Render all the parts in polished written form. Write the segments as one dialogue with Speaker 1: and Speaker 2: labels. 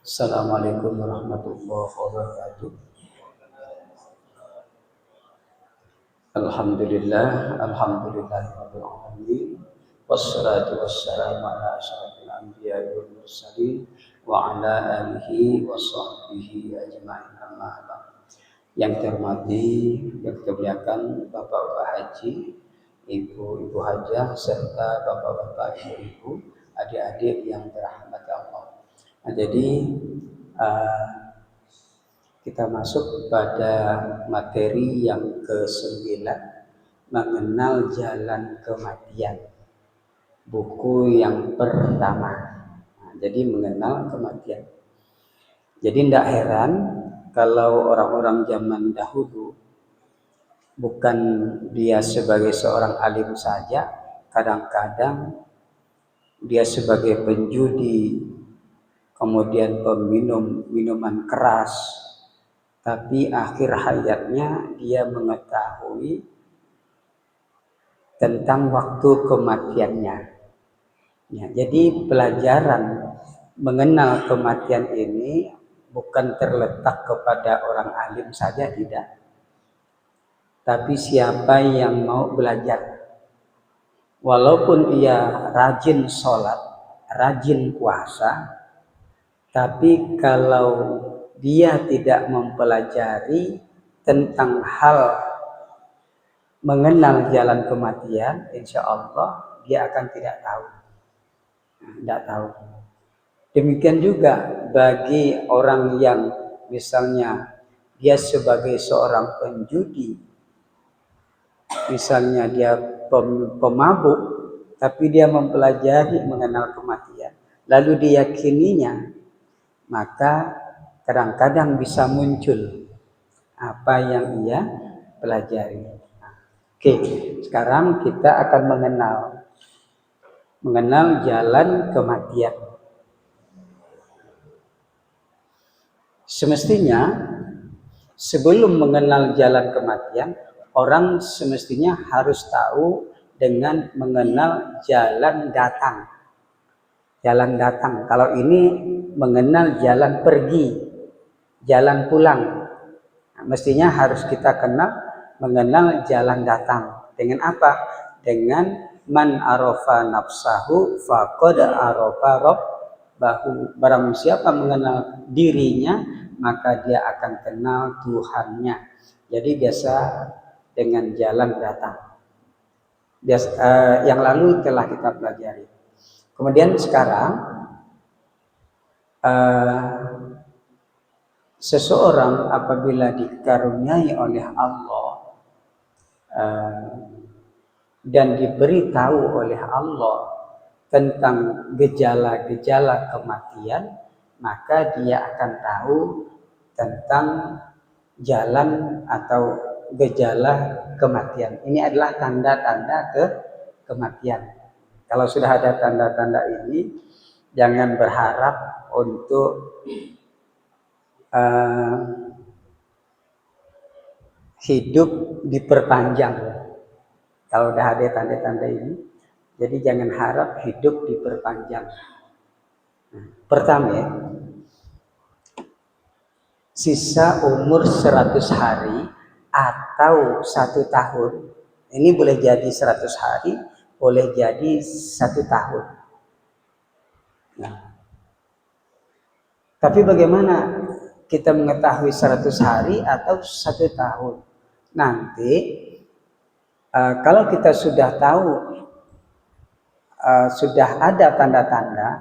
Speaker 1: Assalamualaikum warahmatullahi wabarakatuh. Alhamdulillahirabbil alamin. Wassalatu wassalamu ala asyrofil anbiya'i wal mursalin wa ala alihi wa sahbihi ajma'in amma ba'd. Yang terhormati, yang kemuliakan Bapak-bapak haji, Ibu-ibu hajah serta Bapak-bapak ibu-ibu, adik-adik yang dirahmati Allah. Nah, jadi kita masuk pada materi yang ke-9, mengenal jalan kematian. Buku yang pertama. Nah, jadi mengenal kematian. Jadi tidak heran kalau orang-orang zaman dahulu bukan dia sebagai seorang alim saja, kadang-kadang dia sebagai penjudi, kemudian peminum minuman keras, tapi akhir hayatnya dia mengetahui tentang waktu kematiannya. Ya, jadi pelajaran mengenal kematian ini bukan terletak kepada orang alim saja, tidak. Tapi siapa yang mau belajar. Walaupun ia rajin sholat, rajin puasa, tapi kalau dia tidak mempelajari tentang hal mengenal jalan kematian, insya Allah dia akan tidak tahu. Tidak tahu. Demikian juga bagi orang yang misalnya dia sebagai seorang penjudi, misalnya dia pemabuk, tapi dia mempelajari mengenal kematian, lalu diyakininya, maka kadang-kadang bisa muncul apa yang ia pelajari. Oke, sekarang kita akan mengenal jalan kematian. Semestinya sebelum mengenal jalan kematian, orang semestinya harus tahu dengan mengenal jalan datang. Jalan datang. Kalau ini mengenal jalan pergi, jalan pulang. Nah, mestinya harus kita mengenal jalan datang. Dengan apa? Dengan man arafa nafsahu faqad arafa rabbahu. Barang siapa mengenal dirinya, maka dia akan kenal Tuhannya. Jadi biasa dengan jalan datang. Yang lalu telah kita pelajari. Kemudian sekarang seseorang apabila dikaruniai oleh Allah dan diberitahu oleh Allah tentang gejala-gejala kematian, maka dia akan tahu tentang jalan atau gejala kematian. Ini adalah tanda-tanda kematian. Kalau sudah ada tanda-tanda ini, jangan berharap untuk hidup diperpanjang. Kalau sudah ada tanda-tanda ini, jadi jangan harap hidup diperpanjang. Pertama, sisa umur 100 hari atau 1 tahun. Ini boleh jadi 100 hari, boleh jadi 1 tahun. Nah, tapi bagaimana kita mengetahui 100 hari atau 1 tahun? Nanti kalau kita sudah tahu, sudah ada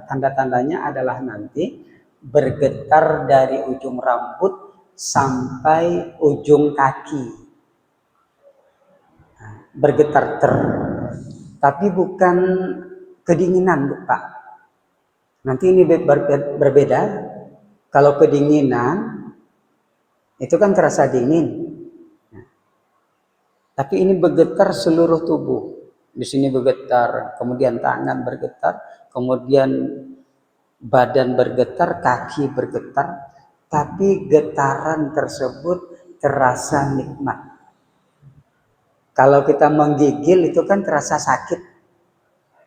Speaker 1: tanda-tandanya adalah nanti bergetar dari ujung rambut sampai ujung kaki. Bergetar tapi bukan kedinginan, Pak. Nanti ini berbeda. Kalau kedinginan itu kan terasa dingin. Tapi ini bergetar seluruh tubuh. Di sini bergetar, kemudian tangan bergetar, kemudian badan bergetar, kaki bergetar, tapi getaran tersebut terasa nikmat. Kalau kita menggigil itu kan terasa sakit,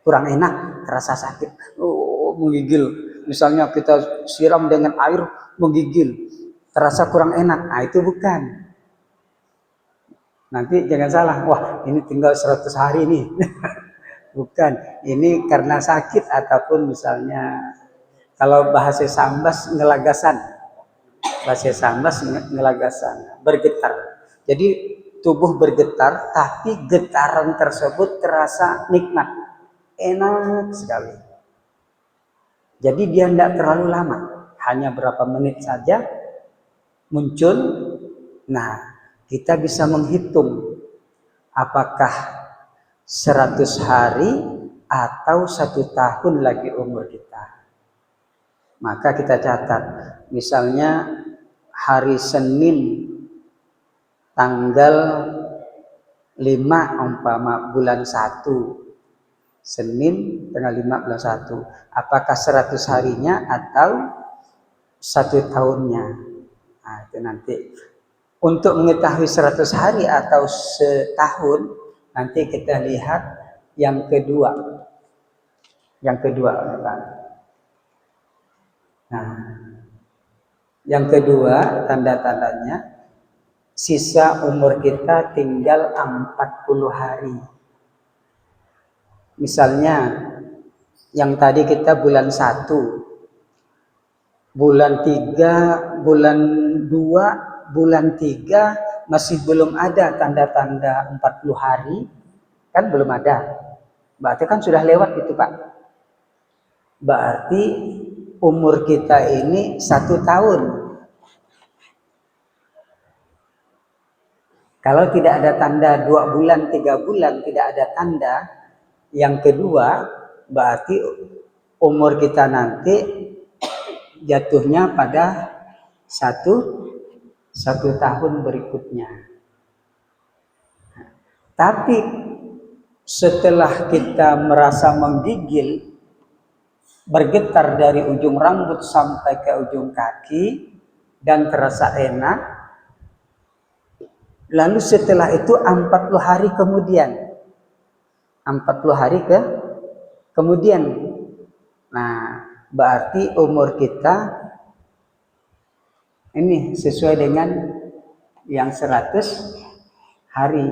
Speaker 1: kurang enak, terasa sakit. Oh, menggigil, misalnya kita siram dengan air menggigil, terasa kurang enak. Nah, itu bukan. Nanti jangan salah, wah ini tinggal 100 hari nih. Bukan, ini karena sakit ataupun misalnya kalau bahasa Sambas ngelagasan. Bahasa Sambas ngelagasan, bergetar. Jadi tubuh bergetar, tapi getaran tersebut terasa nikmat. Enak sekali. Jadi dia tidak terlalu lama, hanya berapa menit saja muncul. Nah, kita bisa menghitung apakah 100 hari atau 1 tahun lagi umur kita. Maka kita catat, misalnya hari Senin tanggal 5 umpama bulan 1. Senin tanggal 5 bulan 1. Apakah 100 harinya atau 1 tahunnya? Nah, itu nanti. Untuk mengetahui 100 hari atau setahun, nanti kita lihat yang kedua. Yang kedua, kan? Nah, yang kedua tanda-tandanya sisa umur kita tinggal 40 hari. Misalnya yang tadi kita bulan 1, bulan 3, bulan 2, bulan 3 masih belum ada tanda-tanda 40 hari, kan belum ada. Berarti kan sudah lewat itu, Pak. Berarti umur kita ini 1 tahun. Kalau tidak ada tanda 2 bulan, 3 bulan, tidak ada tanda. Yang kedua, berarti umur kita nanti jatuhnya pada satu tahun berikutnya. Tapi setelah kita merasa menggigil, bergetar dari ujung rambut sampai ke ujung kaki dan terasa enak, lalu setelah itu 40 hari kemudian, 40 hari kemudian, nah berarti umur kita ini sesuai dengan yang 100 hari.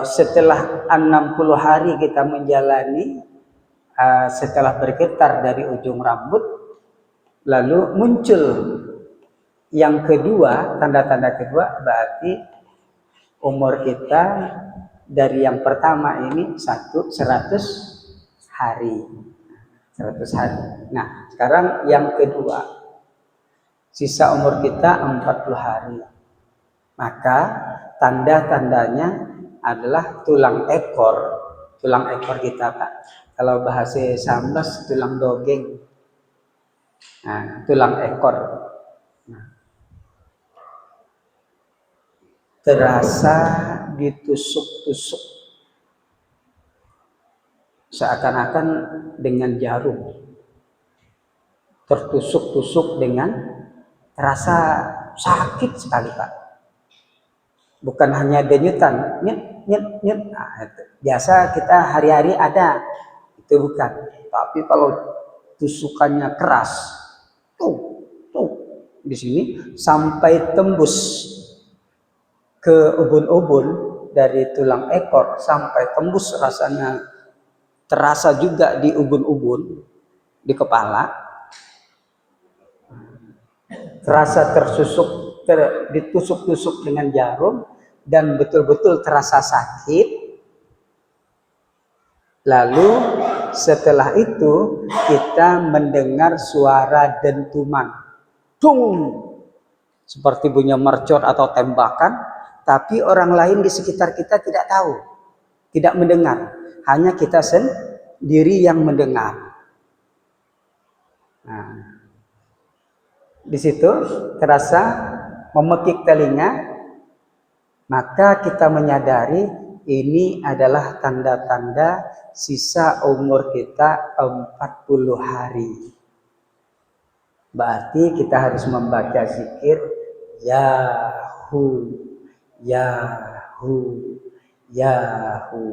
Speaker 1: Setelah 60 hari kita menjalani, setelah bergetar dari ujung rambut, lalu muncul yang kedua, tanda-tanda kedua, berarti umur kita dari yang pertama ini 100 hari. 100 hari. Nah, sekarang yang kedua, sisa umur kita 40 hari. Maka tanda-tandanya adalah tulang ekor. Tulang ekor kita, Pak. Kalau bahasa Sambas, tulang dogeng. Nah, tulang ekor. Nah, terasa ditusuk-tusuk. Seakan-akan dengan jarum. Tertusuk-tusuk dengan terasa sakit sekali, Pak. Bukan hanya denyutan, nyet, nyet, nyet. Nah, itu. Biasa kita hari-hari ada, itu bukan. Tapi kalau tusukannya keras, tuh, di sini sampai tembus ke ubun-ubun dari tulang ekor sampai tembus rasanya, terasa juga di ubun-ubun di kepala, terasa ditusuk-tusuk dengan jarum dan betul-betul terasa sakit. Lalu setelah itu kita mendengar suara dentuman, dung, seperti bunyi mercon atau tembakan, tapi orang lain di sekitar kita tidak tahu, tidak mendengar, hanya kita sendiri yang mendengar. Nah, di situ terasa memekik telinga, maka kita menyadari ini adalah tanda-tanda sisa umur kita 40 hari. Berarti kita harus membaca zikir Yahu, Yahu, Yahu.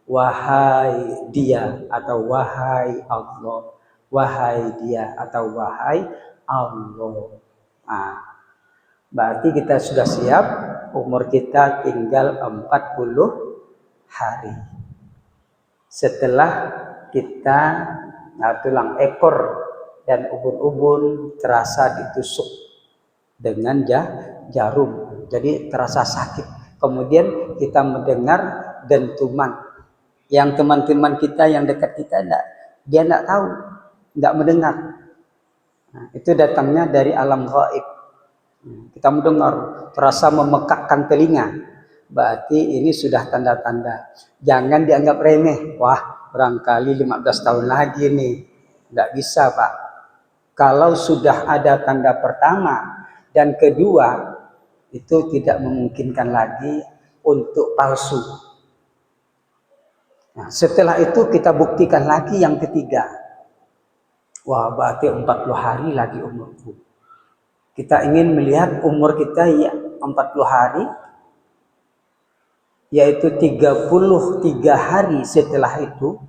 Speaker 1: wahai dia atau wahai Allah, wahai dia atau wahai Allah. Nah, berarti kita sudah siap, umur kita tinggal 40 hari. Setelah kita tulang ekor dan ubun-ubun terasa ditusuk dengan jarum, jadi terasa sakit. Kemudian kita mendengar dentuman. Yang teman-teman kita yang dekat kita dia tidak tahu, tidak mendengar. Nah, itu datangnya dari alam gaib. Kita mendengar, terasa memekakkan telinga. Berarti ini sudah tanda-tanda. Jangan dianggap remeh. Wah, barangkali 15 tahun lagi nih. Tidak bisa, Pak. Kalau sudah ada tanda pertama dan kedua, itu tidak memungkinkan lagi untuk palsu. Nah, setelah itu kita buktikan lagi yang ketiga. Wah, berarti 40 hari lagi umurku. Kita ingin melihat umur kita ya 40 hari, yaitu 33 hari setelah itu.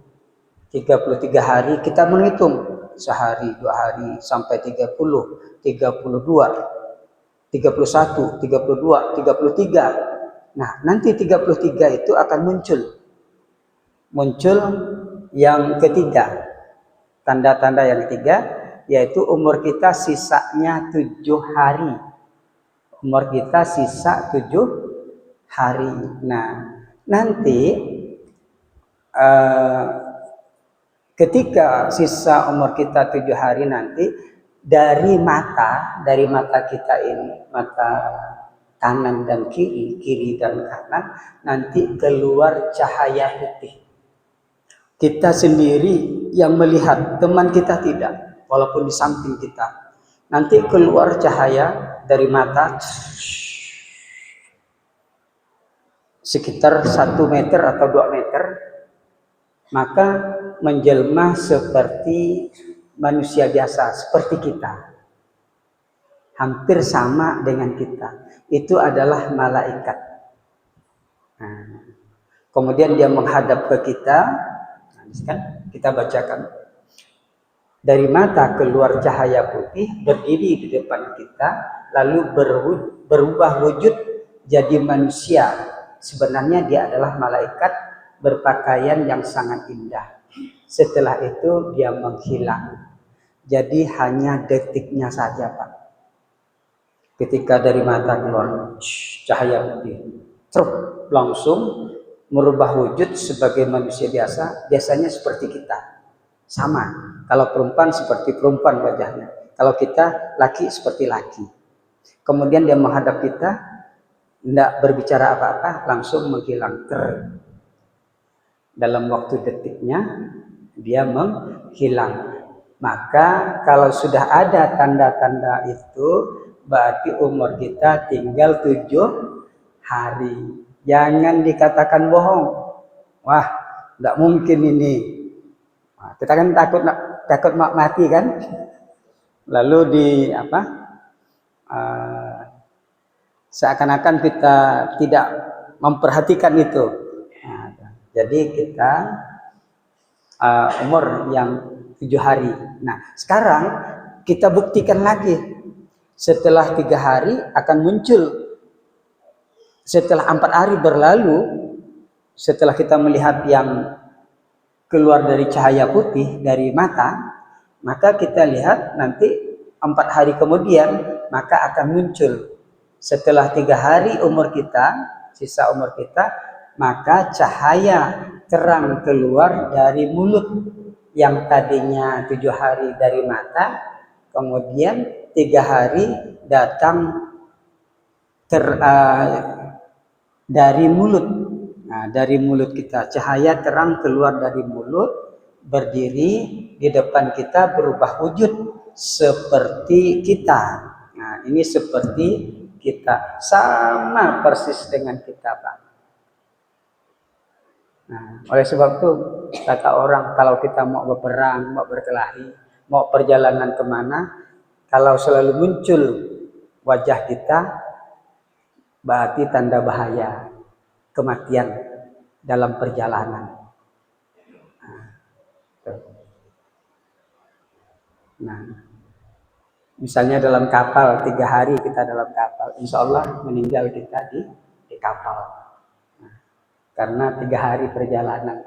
Speaker 1: 33 hari kita menghitung. Sehari, 2 hari, sampai 30, 32, 31, 32, 33. Nah, nanti 33 itu akan muncul yang ketiga, tanda-tanda yang ketiga, yaitu umur kita sisanya 7 hari. Umur kita sisa 7 hari. Nah, nanti ketika sisa umur kita 7 hari nanti, dari mata kita ini, mata kanan dan kiri dan kanan, nanti keluar cahaya putih. Kita sendiri yang melihat, teman kita tidak, walaupun di samping kita. Nanti keluar cahaya dari mata sekitar 1 meter atau 2 meter, maka menjelma seperti manusia biasa, seperti kita. Hampir sama dengan kita. Itu adalah malaikat. Nah, kemudian dia menghadap ke kita. Kan kita bacakan, dari mata keluar cahaya putih, berdiri di depan kita, lalu berubah wujud jadi manusia. Sebenarnya dia adalah malaikat berpakaian yang sangat indah. Setelah itu dia menghilang. Jadi hanya detiknya saja, Pak. Ketika dari mata keluar cahaya putih, langsung merubah wujud sebagai manusia biasa, biasanya seperti kita. Sama. Kalau perempuan seperti perempuan wajahnya. Kalau kita laki seperti laki. Kemudian dia menghadap kita, tidak berbicara apa-apa, langsung menghilang. Dalam waktu detiknya dia menghilang. Maka kalau sudah ada tanda-tanda itu, berarti umur kita tinggal 7 hari. Jangan dikatakan bohong. Wah, tidak mungkin ini. Nah, kita kan takut mati kan. Lalu seakan-akan kita tidak memperhatikan itu. Nah, jadi kita umur yang 7 hari. Nah, sekarang kita buktikan lagi. Setelah 3 hari akan muncul. Setelah 4 hari berlalu, setelah kita melihat yang keluar dari cahaya putih dari mata, maka kita lihat nanti 4 hari kemudian, maka akan muncul. Setelah 3 hari umur kita, sisa umur kita, maka cahaya terang keluar dari mulut yang tadinya 7 hari dari mata, kemudian 3 hari datang dari mulut. Nah, dari mulut kita cahaya terang keluar dari mulut, berdiri di depan kita, berubah wujud seperti kita. Nah, ini seperti kita, sama persis dengan kita, Pak. Nah, oleh sebab itu kata orang, kalau kita mau berperang, mau berkelahi, mau perjalanan kemana, kalau selalu muncul wajah kita, berarti tanda bahaya, kematian dalam perjalanan. Nah, misalnya dalam kapal 3 hari kita dalam kapal, insya Allah meninggal kita di kapal. Nah, karena 3 hari perjalanan.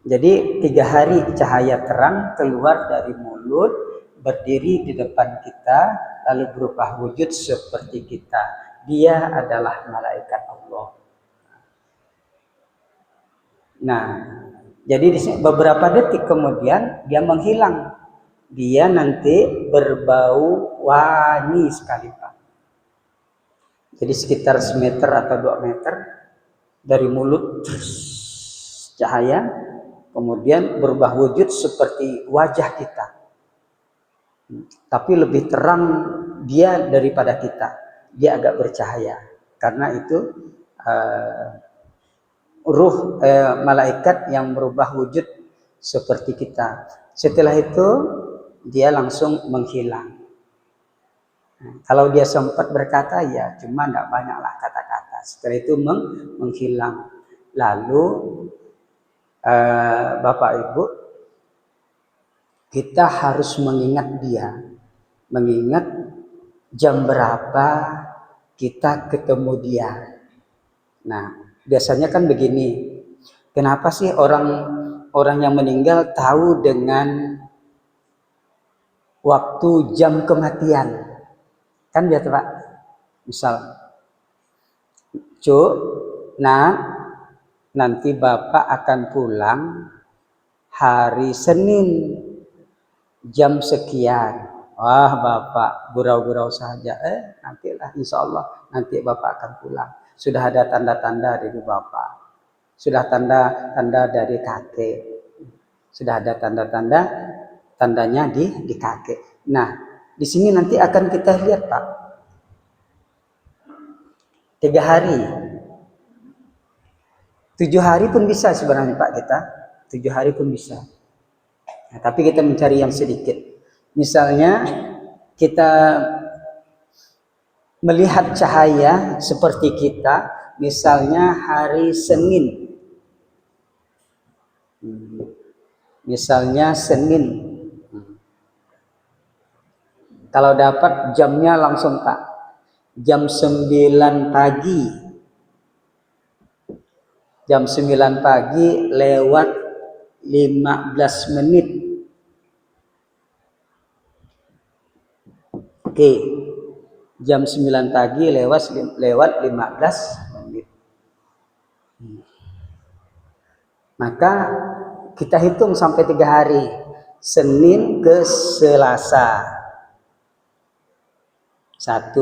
Speaker 1: Jadi 3 hari cahaya terang keluar dari mulut, berdiri di depan kita, lalu berubah wujud seperti kita. Dia adalah malaikat Allah. Nah, jadi di sini beberapa detik kemudian dia menghilang. Dia nanti berbau wangi sekali, Pak. Jadi sekitar 1 meter atau 2 meter dari mulut cahaya, kemudian berubah wujud seperti wajah kita. Tapi lebih terang dia daripada kita. Dia agak bercahaya. Karena itu malaikat yang merubah wujud seperti kita. Setelah itu dia langsung menghilang. Kalau dia sempat berkata ya cuma tidak banyaklah kata-kata. Setelah itu menghilang. Lalu Bapak Ibu, kita harus mengingat dia. Mengingat jam berapa kita ketemu dia. Nah, biasanya kan begini. Kenapa sih orang yang meninggal tahu dengan waktu jam kematian? Kan biasa Pak. Misal, Cuk, nanti Bapak akan pulang hari Senin jam sekian. Wah Bapak gurau-gurau saja. Nantilah insya Allah nanti Bapak akan pulang. Sudah ada tanda-tanda dari Bapak. Sudah tanda-tanda dari kakek. Sudah ada tandanya di kakek. Nah, di sini nanti akan kita lihat Pak. 3 hari. 7 hari pun bisa sebenarnya Pak kita. 7 hari pun bisa. Nah, tapi kita mencari yang sedikit. Misalnya kita melihat cahaya seperti kita, misalnya hari Senin. Misalnya Senin. Kalau dapat jamnya langsung Pak. Jam 9 pagi. Jam 9 pagi lewat 15 menit. Oke. Jam 9 pagi lewat 15 menit. Maka kita hitung sampai 3 hari. Senin ke Selasa. 1.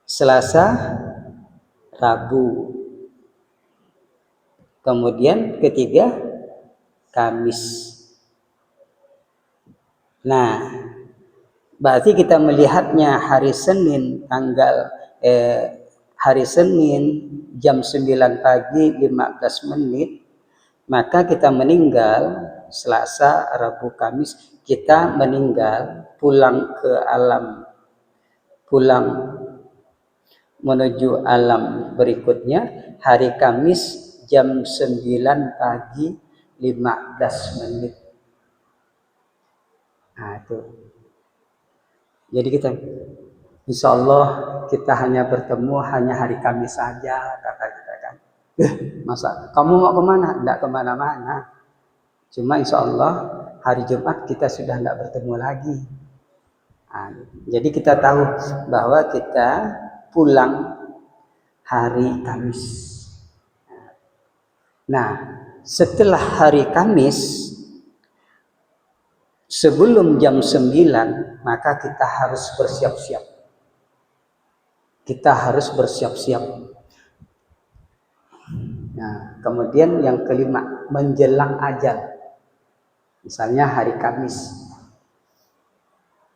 Speaker 1: Selasa, Rabu. Kemudian ketiga, Kamis. Nah, berarti kita melihatnya hari Senin hari Senin jam 9 pagi 15 menit, maka kita meninggal Selasa, Rabu, Kamis, kita meninggal pulang menuju alam berikutnya hari Kamis jam 9 pagi 15 menit. Nah, itu. Jadi kita insya Allah kita hanya bertemu hanya hari Kamis saja, kata kita kan. Masa kamu mau kemana? Tidak kemana-mana. Cuma insya Allah hari Jumat kita sudah tidak bertemu lagi. Nah, jadi kita tahu bahwa kita pulang hari Kamis. Nah, setelah hari Kamis, sebelum jam 9, maka kita harus bersiap-siap. Kita harus bersiap-siap. Nah, kemudian yang kelima, menjelang ajal. Misalnya hari Kamis.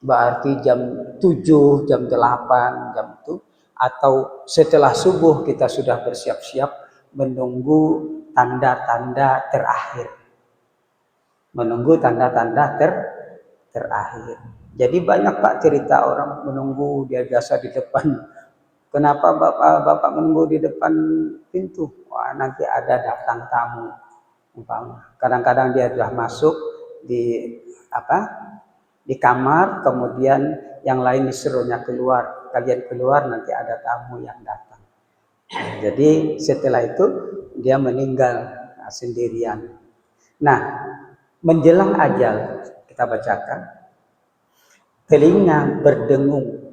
Speaker 1: Berarti jam 7, jam 8, jam itu. Atau setelah subuh kita sudah bersiap-siap menunggu tanda-tanda terakhir. Menunggu tanda-tanda terakhir. Jadi banyak Pak cerita orang menunggu, dia biasa di depan. Kenapa Bapak menunggu di depan pintu? Wah, nanti ada datang tamu. Kadang-kadang dia sudah masuk, di apa di kamar, kemudian yang lain disuruhnya keluar, kalian keluar nanti ada tamu yang datang. Jadi setelah itu dia meninggal sendirian. Nah, menjelang ajal kita bacakan, telinga berdengung.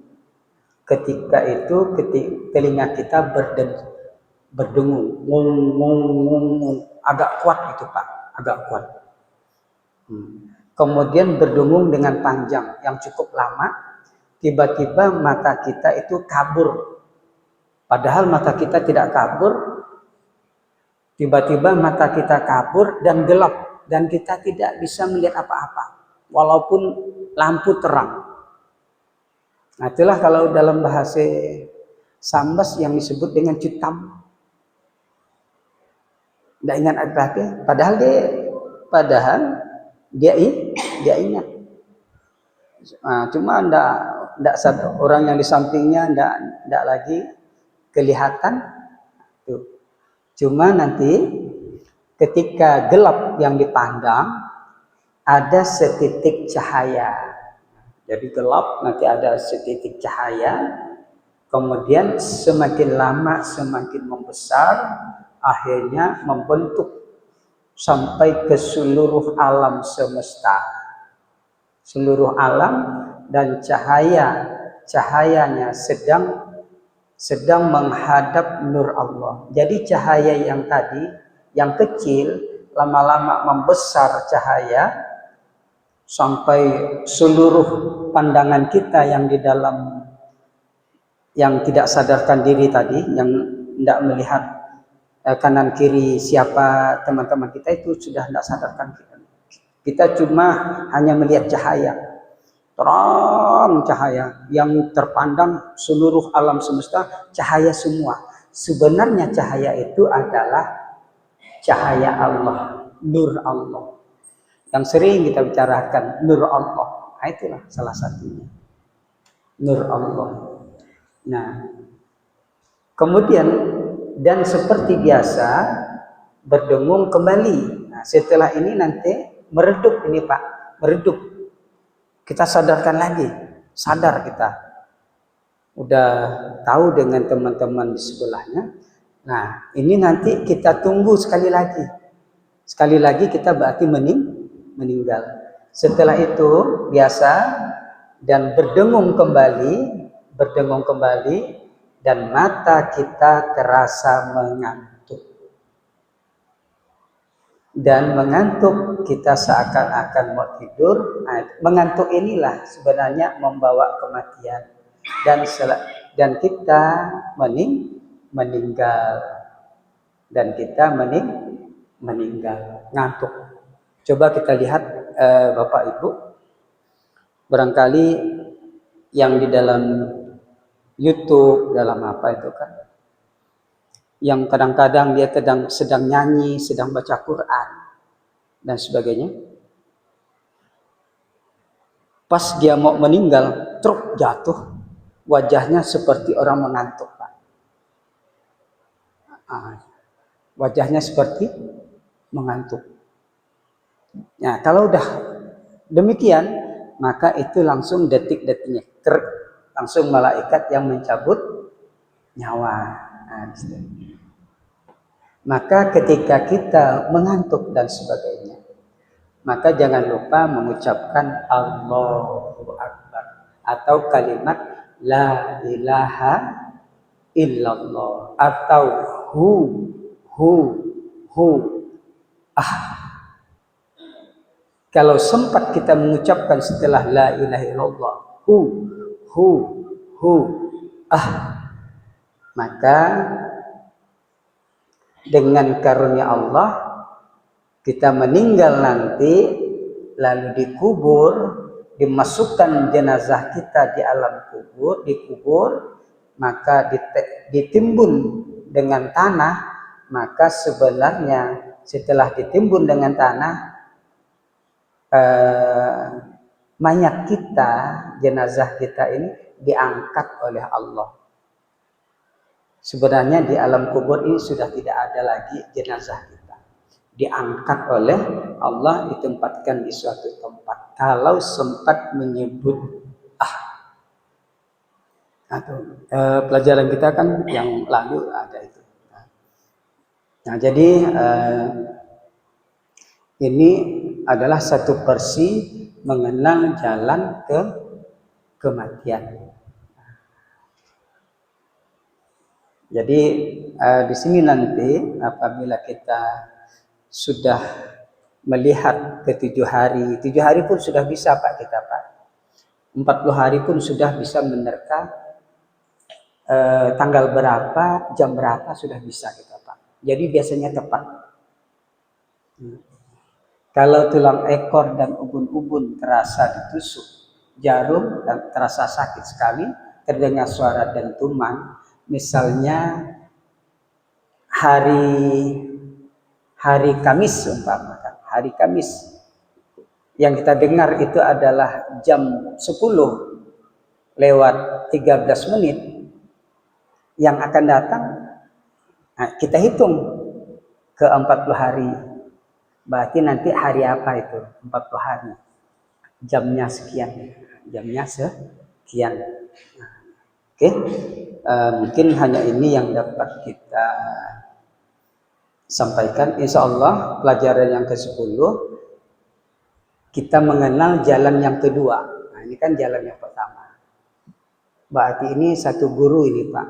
Speaker 1: Ketika itu telinga kita berdengung, ngong, agak kuat gitu Pak, agak kuat. Kemudian berdengung dengan panjang yang cukup lama. Tiba-tiba mata kita itu kabur. Padahal mata kita tidak kabur. Tiba-tiba mata kita kabur dan gelap. Dan kita tidak bisa melihat apa-apa. Walaupun lampu terang. Nah, itulah kalau dalam bahasa Sambas yang disebut dengan cutam. Tidak ingat apa-apa. Padahal dia ingat. Nah, cuma tidak orang yang di sampingnya tidak lagi kelihatan. Tuh. Cuma nanti ketika gelap yang dipandang ada setitik cahaya. Jadi gelap nanti ada setitik cahaya. Kemudian semakin lama semakin membesar, akhirnya membentuk sampai ke seluruh alam semesta. Seluruh alam dan cahayanya sedang menghadap nur Allah. Jadi cahaya yang tadi, yang kecil, lama-lama membesar cahaya sampai seluruh pandangan kita yang di dalam, yang tidak sadarkan diri tadi, yang tidak melihat kanan kiri siapa teman-teman kita, itu sudah tidak sadarkan kita. Kita cuma hanya melihat cahaya, terang cahaya yang terpandang seluruh alam semesta, cahaya semua. Sebenarnya cahaya itu adalah cahaya Allah, nur Allah. Yang sering kita bicarakan nur Allah. Nah, itulah salah satunya. Nur Allah. Nah, kemudian dan seperti biasa berdengung kembali. Nah, setelah ini nanti meredup ini Pak, meredup. Kita sadarkan lagi, sadar kita. Udah tahu dengan teman-teman di sebelahnya. Nah, ini nanti kita tunggu sekali lagi. Sekali lagi kita berarti meninggal. Setelah itu biasa dan berdengung kembali dan mata kita terasa mengantuk. Dan mengantuk kita seakan-akan mau tidur. Nah, mengantuk inilah sebenarnya membawa kematian. Dan kita meninggal. Dan kita meninggal, ngantuk. Coba kita lihat Bapak Ibu, barangkali yang di dalam YouTube, dalam apa itu kan, yang kadang-kadang dia sedang nyanyi, sedang baca Quran dan sebagainya. Pas dia mau meninggal, truk jatuh, wajahnya seperti orang mengantuk Pak. Wajahnya seperti mengantuk. Nah, kalau udah demikian, maka itu langsung detik-detiknya langsung malaikat yang mencabut nyawa. Nah, maka ketika kita mengantuk dan sebagainya, maka jangan lupa mengucapkan Allahu Akbar atau kalimat La ilaha illallah atau hu Kalau sempat kita mengucapkan setelah la ilaha illallah maka dengan karunia Allah kita meninggal nanti, lalu dikubur, dimasukkan jenazah kita di alam kubur, dikubur, maka ditimbun dengan tanah. Maka sebenarnya setelah ditimbun dengan tanah, mayat kita, jenazah kita ini diangkat oleh Allah. Sebenarnya di alam kubur ini sudah tidak ada lagi jenazah kita. diangkat oleh Allah, ditempatkan di suatu tempat. Kalau sempat menyebut atau pelajaran kita kan yang lalu ada itu. Nah, jadi ini adalah satu versi mengenal jalan ke kematian. Jadi di sini nanti apabila kita sudah melihat ke 7 hari pun sudah bisa Pak kita Pak. 40 hari pun sudah bisa menerka tanggal berapa, jam berapa sudah bisa kita Pak. Jadi biasanya tepat. Kalau tulang ekor dan ubun-ubun terasa ditusuk jarum dan terasa sakit sekali, terdengar suara dentuman, misalnya hari Kamis umpamakan, hari Kamis yang kita dengar itu adalah jam 10:13 yang akan datang, nah, kita hitung ke 40 hari. Berarti nanti hari apa itu? 40 hari. Jamnya sekian. Jamnya sekian. Nah, oke. Mungkin hanya ini yang dapat kita sampaikan. Insya Allah pelajaran yang ke-10 kita mengenal jalan yang kedua. Nah, ini kan jalan yang pertama. Berarti ini satu guru ini Pak,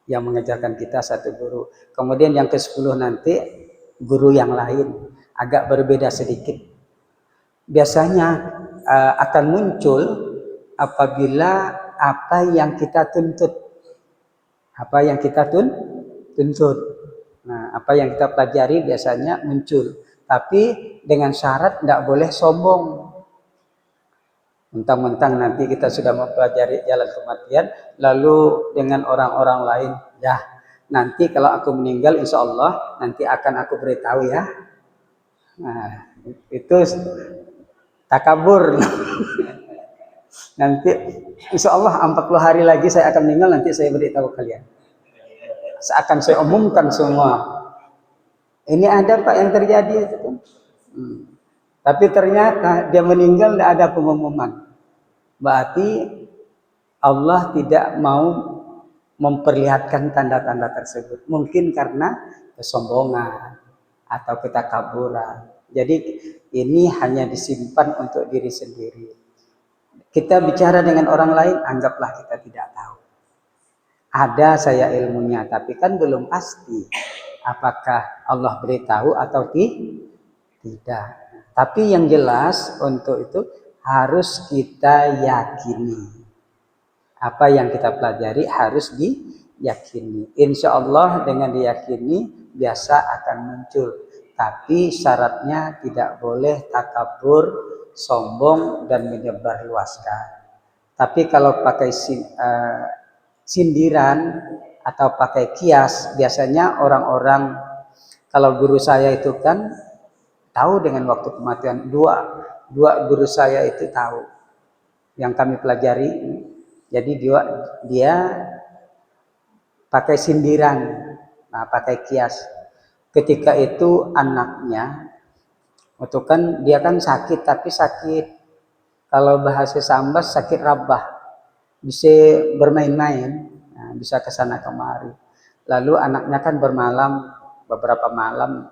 Speaker 1: yang mengajarkan kita satu guru. Kemudian yang ke-10 nanti guru yang lain, agak berbeda sedikit. Biasanya akan muncul apabila apa yang kita tuntut. Apa yang kita tuntut. Nah, apa yang kita pelajari biasanya muncul. Tapi dengan syarat tidak boleh sombong. Mentang-mentang nanti kita sudah mempelajari jalan kematian, lalu dengan orang-orang lain, ya nanti kalau aku meninggal insya Allah nanti akan aku beritahu ya. Nah, itu takabur. Nanti insya Allah 40 hari lagi saya akan meninggal, nanti saya beritahu kalian. Seakan saya umumkan semua. Ini ada Pak yang terjadi. Tapi ternyata dia meninggal tidak ada pengumuman. Berarti Allah tidak mau memperlihatkan tanda-tanda tersebut. Mungkin karena kesombongan atau ketakaburan. Jadi ini hanya disimpan untuk diri sendiri. Kita bicara dengan orang lain, anggaplah kita tidak tahu. Ada saya ilmunya, tapi kan belum pasti apakah Allah beritahu atau tidak. Tapi yang jelas untuk itu harus kita yakini. Apa yang kita pelajari harus diyakini. Insya Allah dengan diyakini biasa akan muncul. Tapi syaratnya tidak boleh takabur, sombong, dan menyebarluaskan. Tapi kalau pakai sindiran atau pakai kias, biasanya orang-orang, kalau guru saya itu kan tahu dengan waktu kematian. Dua guru saya itu tahu yang kami pelajari. Jadi dia pakai sindiran, nah, pakai kias. Ketika itu anaknya, itu kan dia kan sakit, tapi sakit kalau bahasa Sambas sakit rabah, bisa bermain-main, nah, bisa kesana kemari. Lalu anaknya kan bermalam beberapa malam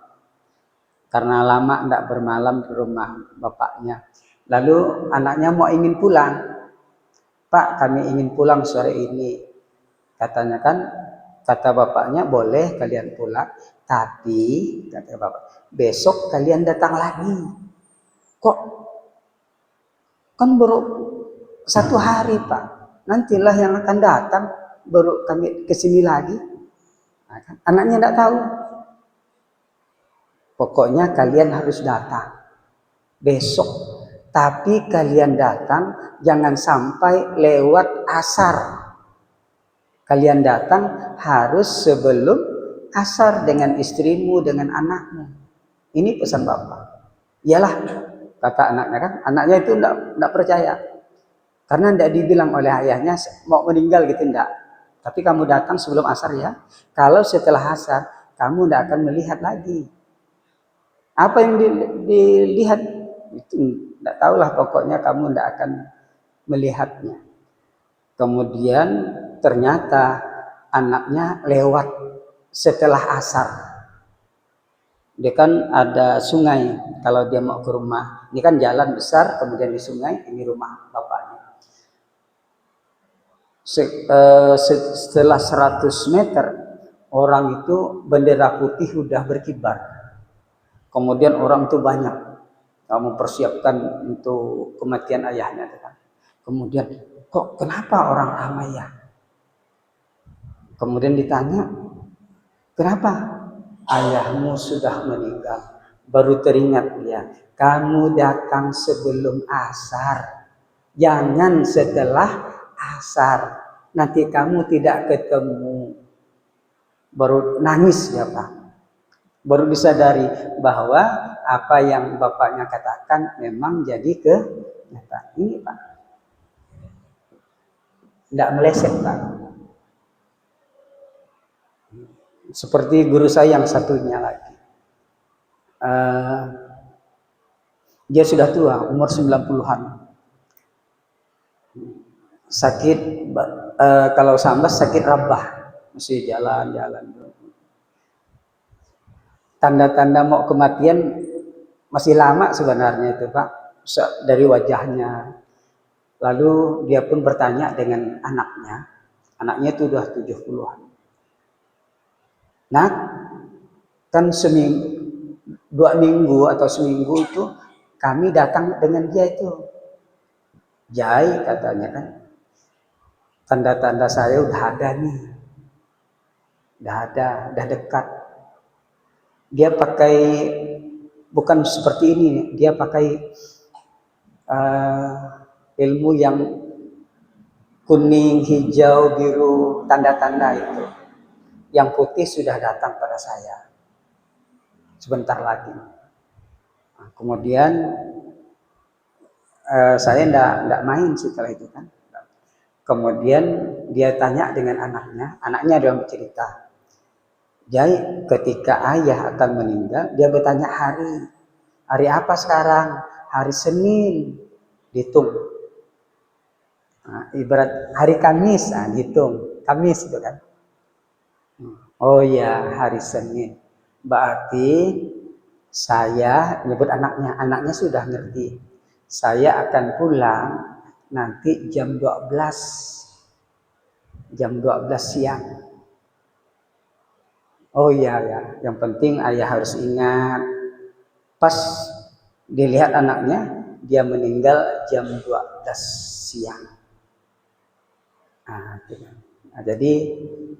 Speaker 1: karena lama tidak bermalam di rumah bapaknya. Lalu anaknya ingin pulang. Pak, kami ingin pulang sore ini. Katanya kan, kata bapaknya, boleh kalian pulang. Tapi, kata bapak, besok kalian datang lagi. Kok? Kan baru 1 hari Pak. Nantilah yang akan datang, baru kami kesini lagi. Nah, kan? Anaknya tidak tahu. Pokoknya kalian harus datang besok. Tapi kalian datang jangan sampai lewat asar. Kalian datang harus sebelum asar dengan istrimu, dengan anakmu. Ini pesan bapak. Iyalah, kata anaknya kan. Anaknya itu tidak percaya. Karena tidak dibilang oleh ayahnya mau meninggal gitu, tidak. Tapi kamu datang sebelum asar ya. Kalau setelah asar, kamu tidak akan melihat lagi. Apa yang dilihat itu tidak tahulah, pokoknya kamu tidak akan melihatnya. Kemudian ternyata anaknya lewat setelah asar. Dia kan ada sungai, kalau dia mau ke rumah. Ini kan jalan besar, kemudian di sungai, ini rumah bapaknya. Setelah 100 meter, orang itu bendera putih udah berkibar. Kemudian orang itu banyak. Kamu persiapkan untuk kematian ayahnya. Kemudian, kok kenapa orang ramai ya? Kemudian ditanya, kenapa? Ayahmu sudah meninggal. Baru teringat dia, kamu datang sebelum asar, jangan setelah asar, nanti kamu tidak ketemu. Baru nangis ya Pak. Baru disadari bahwa apa yang bapaknya katakan memang jadi kenyataan. Ini Pak, tidak meleset Pak. Seperti guru saya yang satunya lagi. Dia sudah tua, umur 90-an. Sakit, kalau sambas sakit rabah. Mesti jalan-jalan. Tanda-tanda mau kematian masih lama sebenarnya itu Pak. Dari wajahnya. Lalu dia pun bertanya dengan anaknya. Anaknya itu sudah 70-an. Nah, kan seminggu, 2 minggu atau seminggu itu kami datang dengan dia itu. Jai katanya kan. Tanda-tanda saya udah ada nih. Udah dekat. Dia pakai, bukan seperti ini, dia pakai ilmu yang kuning, hijau, biru, tanda-tanda itu. Yang putih sudah datang pada saya. Sebentar lagi. Nah, kemudian saya enggak main setelah itu kan. Kemudian dia tanya dengan anaknya ada yang bercerita. Jadi ketika ayah akan meninggal, dia bertanya hari apa sekarang? Hari Senin, dihitung. Nah, ibarat hari Kamis, dihitung. Kamis itu kan. Oh ya, hari Senin. Berarti saya nyebut anaknya sudah ngerti. Saya akan pulang nanti jam 12. Jam 12 siang. Oh iya ya, yang penting ayah harus ingat. Pas dilihat anaknya, dia meninggal jam 12 siang. Jadi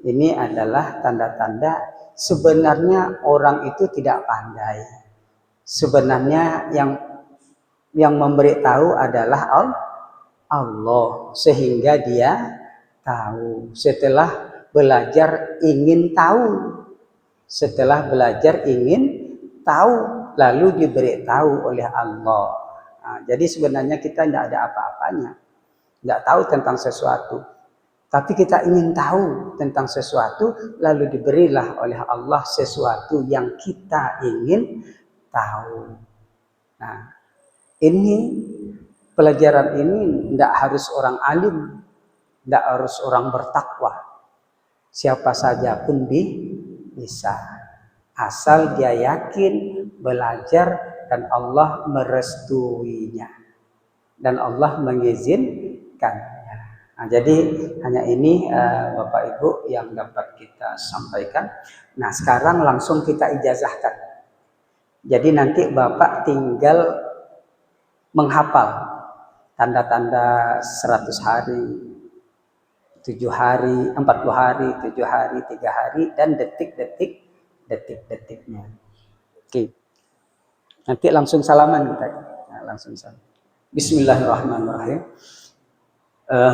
Speaker 1: ini adalah tanda-tanda sebenarnya orang itu tidak pandai. Sebenarnya yang memberitahu adalah Allah, sehingga dia tahu. Setelah belajar ingin tahu. Setelah belajar ingin tahu, lalu diberitahu oleh Allah. Jadi sebenarnya kita tidak ada apa-apanya. Tidak tahu tentang sesuatu. Tapi kita ingin tahu tentang sesuatu, lalu diberilah oleh Allah sesuatu yang kita ingin tahu. Nah, ini pelajaran ini tidak harus orang alim, tidak harus orang bertakwa. Siapa saja pun bisa. Asal dia yakin, belajar, dan Allah merestuinya. Dan Allah mengizinkannya. Nah, jadi hanya ini Bapak Ibu yang dapat kita sampaikan. Nah, sekarang langsung kita ijazahkan. Jadi nanti Bapak tinggal menghafal tanda-tanda 100 hari, 7 hari, 40 hari, 7 hari, 3 hari, dan detik-detiknya. Oke. Nanti langsung salaman kita. Nah, langsung salam. Bismillahirrahmanirrahim.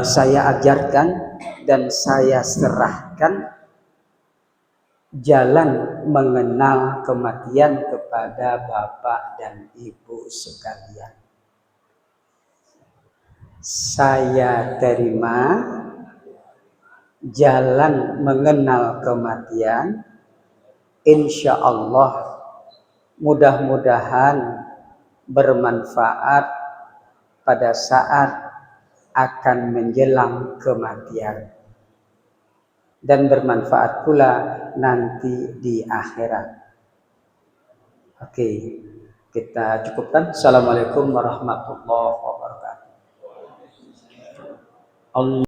Speaker 1: Saya ajarkan dan saya serahkan jalan mengenal kematian kepada Bapak dan Ibu sekalian. Saya terima jalan mengenal kematian, insya Allah Mudah-mudahan bermanfaat pada saat akan menjelang kematian dan bermanfaat pula nanti di akhirat. Oke, kita cukupkan. Assalamualaikum warahmatullahi wabarakatuh.